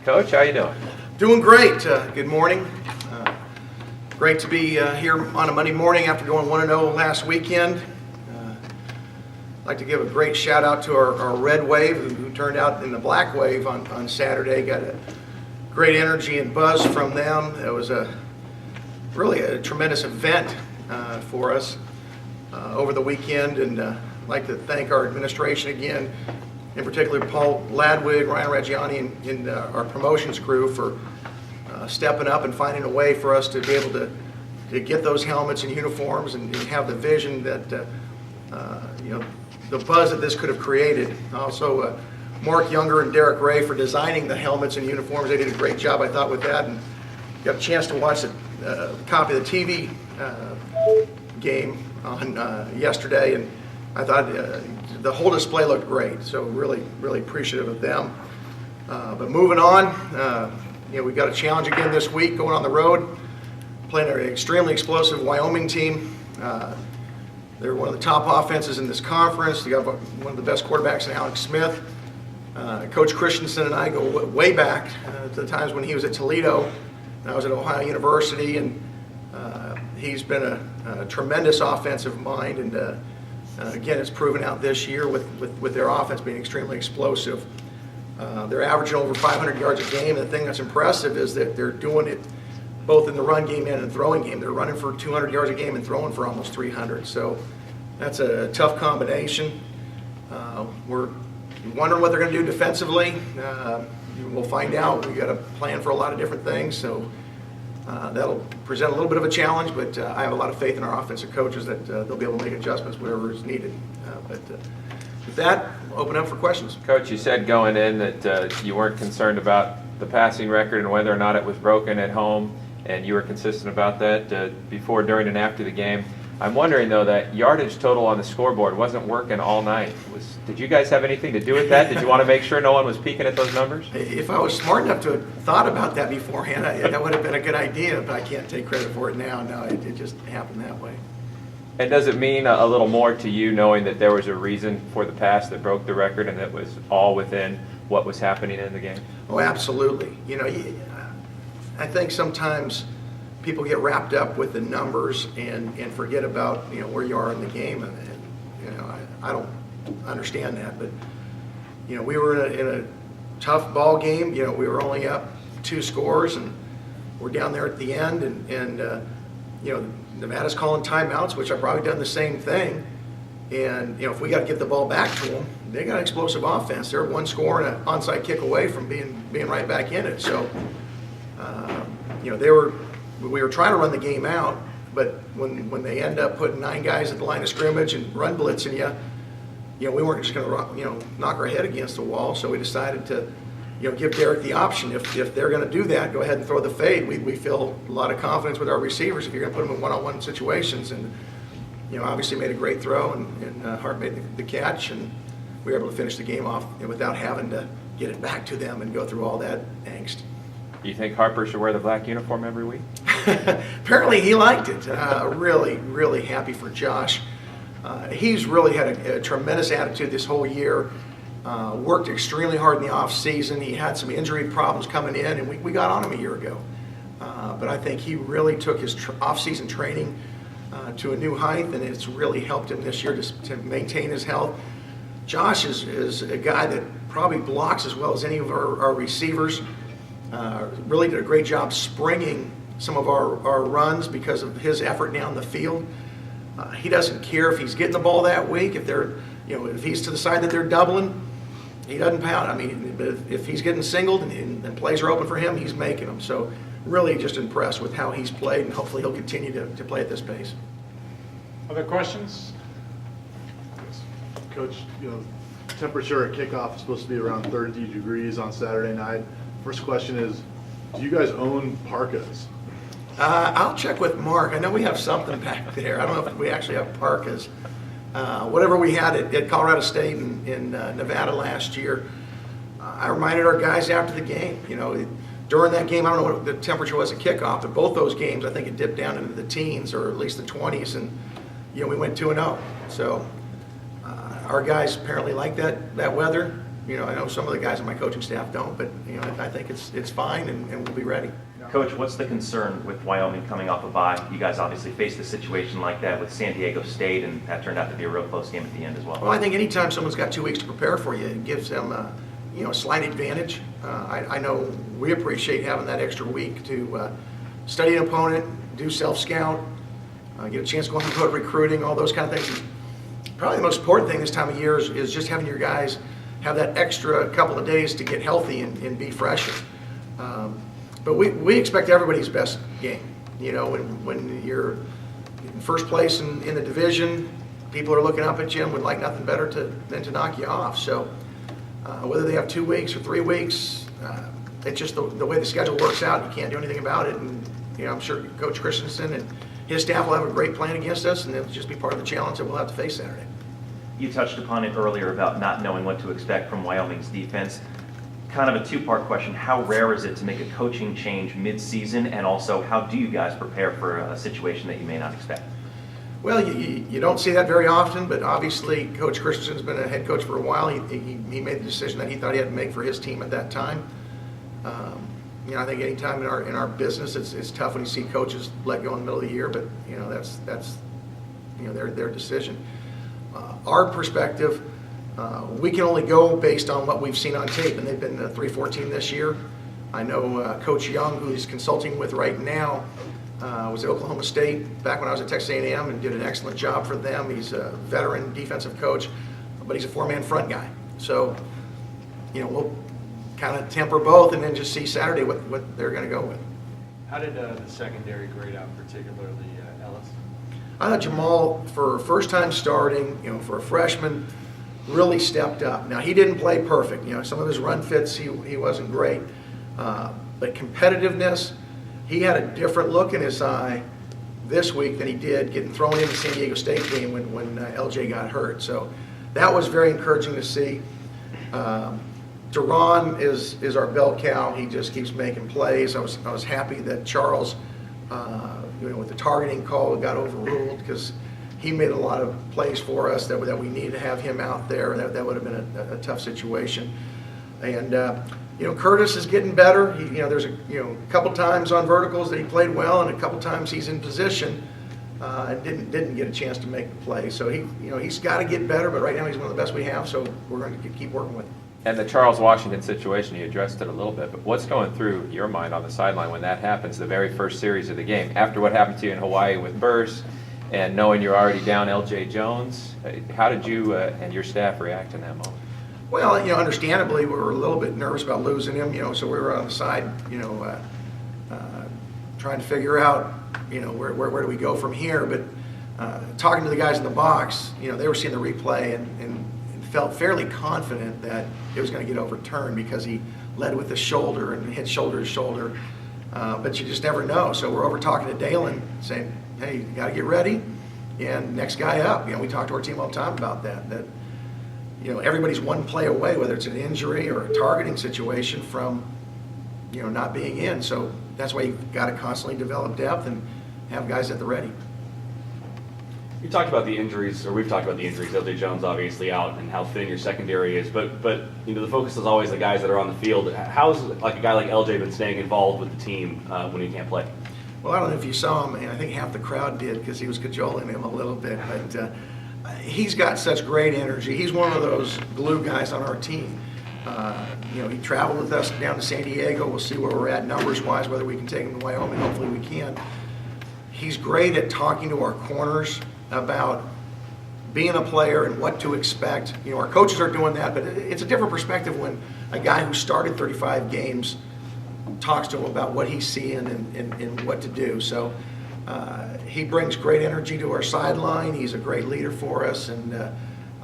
Coach, how you doing? Doing great. Good morning. Great to be here on a Monday morning after going 1-0 last weekend. I'd like to give a great shout out to our Red Wave who turned out in the Black Wave on Saturday. Got a great energy and buzz from them. It was really a tremendous event for us over the weekend, and I'd like to thank our administration again, in particular Paul Ladwig, Ryan Reggiani, and our promotions crew for stepping up and finding a way for us to be able to get those helmets and uniforms and have the vision that the buzz that this could have created. Also, Mark Younger and Derek Ray for designing the helmets and uniforms. They did a great job, I thought, with that. And got a chance to watch a copy of the TV game on yesterday, and I thought the whole display looked great. So really, really appreciative of them. But moving on, we've got a challenge again this week, going on the road, playing an extremely explosive Wyoming team. They're one of the top offenses in this conference. They got one of the best quarterbacks in Alex Smith. Coach Christensen and I go way back to the times when he was at Toledo and I was at Ohio University, and he's been a tremendous offensive mind, and again, it's proven out this year with their offense being extremely explosive. They're averaging over 500 yards a game. The thing that's impressive is that they're doing it both in the run game and in the throwing game. They're running for 200 yards a game and throwing for almost 300. So that's a tough combination. We're wondering what they're going to do defensively. We'll find out. We've got a plan for a lot of different things. So that'll present a little bit of a challenge, but I have a lot of faith in our offensive coaches that they'll be able to make adjustments wherever is needed. With that, we'll open up for questions. Coach, you said going in that you weren't concerned about the passing record and whether or not it was broken at home, and you were consistent about that before, during, and after the game. I'm wondering, though, that yardage total on the scoreboard wasn't working all night. Did you guys have anything to do with that? Did you want to make sure no one was peeking at those numbers? If I was smart enough to have thought about that beforehand, that would have been a good idea, but I can't take credit for it now. No, it just happened that way. And does it mean a little more to you knowing that there was a reason for the pass that broke the record and that was all within what was happening in the game? Oh, absolutely. I think sometimes people get wrapped up with the numbers and forget about where you are in the game, and I don't understand that. But we were in a tough ball game. We were only up 2 scores, and we're down there at the end, and Nevada's calling timeouts, which I've probably done the same thing. And if we got to get the ball back to them, they got an explosive offense. They're 1 score and an onside kick away from being right back in it. So we were trying to run the game out, but when they end up putting 9 guys at the line of scrimmage and run blitzing we weren't just going to knock our head against the wall. So we decided to give Derek the option. If they're going to do that, go ahead and throw the fade. We feel a lot of confidence with our receivers if you're going to put them in one-on-one situations. And obviously made a great throw, and Hart made the catch, and we were able to finish the game off without having to get it back to them and go through all that angst. Do you think Harper should wear the black uniform every week? Apparently he liked it. Really, really happy for Josh. He's really had a tremendous attitude this whole year. Worked extremely hard in the off season. He had some injury problems coming in, and we got on him a year ago. But I think he really took his off-season training to a new height, and it's really helped him this year to maintain his health. Josh is a guy that probably blocks as well as any of our receivers. Really did a great job springing some of our runs because of his effort down the field. He doesn't care if he's getting the ball that week. If he's to the side that they're doubling, he doesn't pout. I mean, if he's getting singled and plays are open for him, he's making them. So really just impressed with how he's played, and hopefully he'll continue to play at this pace. Other questions? Coach, temperature at kickoff is supposed to be around 30 degrees on Saturday night. First question is, do you guys own parkas? I'll check with Mark. I know we have something back there. I don't know if we actually have parkas. Whatever we had at Colorado State in Nevada last year, I reminded our guys after the game, during that game, I don't know what the temperature was at kickoff, but both those games, I think it dipped down into the teens or at least the 20s, and we went 2-0. So our guys apparently like that weather. I know some of the guys on my coaching staff don't, but I think it's fine, and we'll be ready. Coach, what's the concern with Wyoming coming off a bye? You guys obviously faced a situation like that with San Diego State, and that turned out to be a real close game at the end as well. Well, I think anytime someone's got 2 weeks to prepare for you, it gives them a slight advantage. I know we appreciate having that extra week to study an opponent, do self-scout, get a chance to go on the road recruiting, all those kind of things. Probably the most important thing this time of year is just having your guys have that extra couple of days to get healthy and be fresher. But we expect everybody's best game. When you're in first place in the division, people are looking up at you and would like nothing better than to knock you off. So whether they have 2 weeks or 3 weeks, it's just the way the schedule works out. You can't do anything about it. And I'm sure Coach Christensen and his staff will have a great plan against us, and it'll just be part of the challenge that we'll have to face Saturday. You touched upon it earlier about not knowing what to expect from Wyoming's defense. Kind of a two-part question. How rare is it to make a coaching change mid-season, and also how do you guys prepare for a situation that you may not expect? Well, you don't see that very often, but obviously Coach Christensen's been a head coach for a while. He made the decision that he thought he had to make for his team at that time. I think any time in our business, it's tough when you see coaches let go in the middle of the year, but that's their decision. Our perspective, we can only go based on what we've seen on tape, and they've been a 3-4 this year. I know Coach Young, who he's consulting with right now, was at Oklahoma State back when I was at Texas A&M and did an excellent job for them. He's a veteran defensive coach, but he's a 4-man front guy. So, we'll kind of temper both and then just see Saturday what they're going to go with. How did the secondary grade out, particularly Ellis? I thought Jamal, for first time starting, for a freshman, really stepped up. Now, he didn't play perfect. Some of his run fits, he wasn't great. But competitiveness, he had a different look in his eye this week than he did getting thrown in the San Diego State game when LJ got hurt. So that was very encouraging to see. Duran is our bell cow. He just keeps making plays. I was happy that Charles, with the targeting call, got overruled because he made a lot of plays for us that we needed to have him out there. That would have been a tough situation. And Curtis is getting better. There's a couple times on verticals that he played well, and a couple times he's in position and didn't get a chance to make the play. So he's got to get better, but right now he's one of the best we have. So we're going to keep working with him. And the Charles Washington situation, you addressed it a little bit, but what's going through your mind on the sideline when that happens, the very first series of the game? After what happened to you in Hawaii with Burse and knowing you're already down L.J. Jones, how did you and your staff react in that moment? Well, understandably, we were a little bit nervous about losing him, so we were on the side, trying to figure out, where do we go from here. But talking to the guys in the box, they were seeing the replay and felt fairly confident that it was going to get overturned because he led with the shoulder and hit shoulder to shoulder. But you just never know. So we're over talking to Dalen saying, hey, you got to get ready. And next guy up. We talk to our team all the time about that everybody's one play away, whether it's an injury or a targeting situation from, not being in. So that's why you've got to constantly develop depth and have guys at the ready. You talked about the injuries, or we've talked about the injuries. L.J. Jones obviously out, and how thin your secondary is. But the focus is always the guys that are on the field. How's a guy like L.J. been staying involved with the team when he can't play? Well, I don't know if you saw him, and I think half the crowd did because he was cajoling him a little bit. But he's got such great energy. He's one of those glue guys on our team. He traveled with us down to San Diego. We'll see where we're at numbers-wise, whether we can take him to Wyoming. Hopefully we can. He's great at talking to our corners about being a player and what to expect. Our coaches are doing that, but it's a different perspective when a guy who started 35 games talks to him about what he's seeing and what to do. So he brings great energy to our sideline. He's a great leader for us, and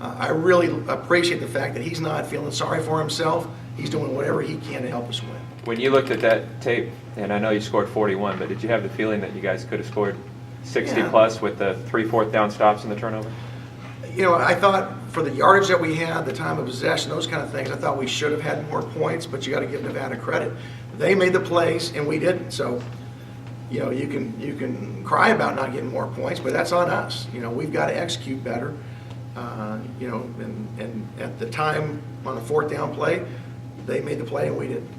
I really appreciate the fact that he's not feeling sorry for himself. He's doing whatever he can to help us win. When you looked at that tape, and I know you scored 41, but did you have the feeling that you guys could have scored 60 plus with the 3 4th down stops and the turnover? I thought for the yardage that we had, the time of possession, those kind of things, I thought we should have had more points, but you got to give Nevada credit. They made the plays and we didn't. So, you can cry about not getting more points, but that's on us. We've got to execute better. You know, and at the time on the 4th down play, they made the play and we didn't.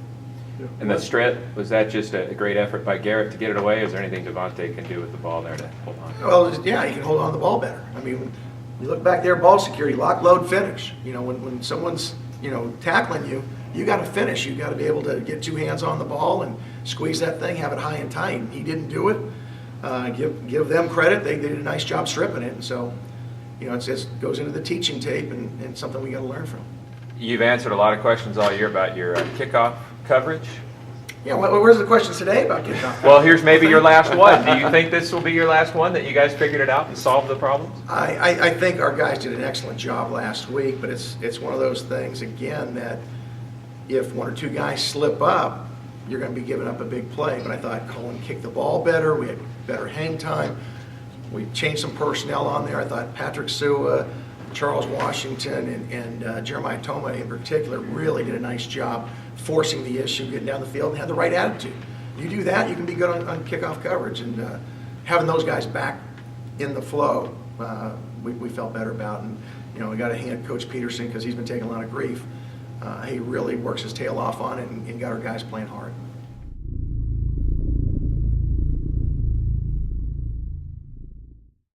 And the strip, was that just a great effort by Garrett to get it away? Is there anything Devontae can do with the ball there to hold on? Well, yeah, he can hold on to the ball better. I mean, you look back there, ball security, lock, load, finish. You know, when someone's, you know, tackling you, you got to finish. You got to be able to get 2 hands on the ball and squeeze that thing, have it high and tight. He didn't do it. Give them credit. They did a nice job stripping it. And so, you know, it goes into the teaching tape and something we got to learn from. You've answered a lot of questions all year about your kickoff coverage. Yeah, where's the questions today about kickoff? Well, here's maybe your last one. Do you think this will be your last one, that you guys figured it out and solved the problems? I think our guys did an excellent job last week, but it's one of those things, again, that if 1 or 2 guys slip up, you're going to be giving up a big play. But I thought Colin kicked the ball better. We had better hang time. We changed some personnel on there. I thought Patrick Sua, Charles Washington, and Jeremiah Toma in particular really did a nice job forcing the issue, getting down the field, and had the right attitude. You do that, you can be good on kickoff coverage. And having those guys back in the flow, we felt better about. And, you know, we got to hand Coach Peterson, because he's been taking a lot of grief. He really works his tail off on it and got our guys playing hard.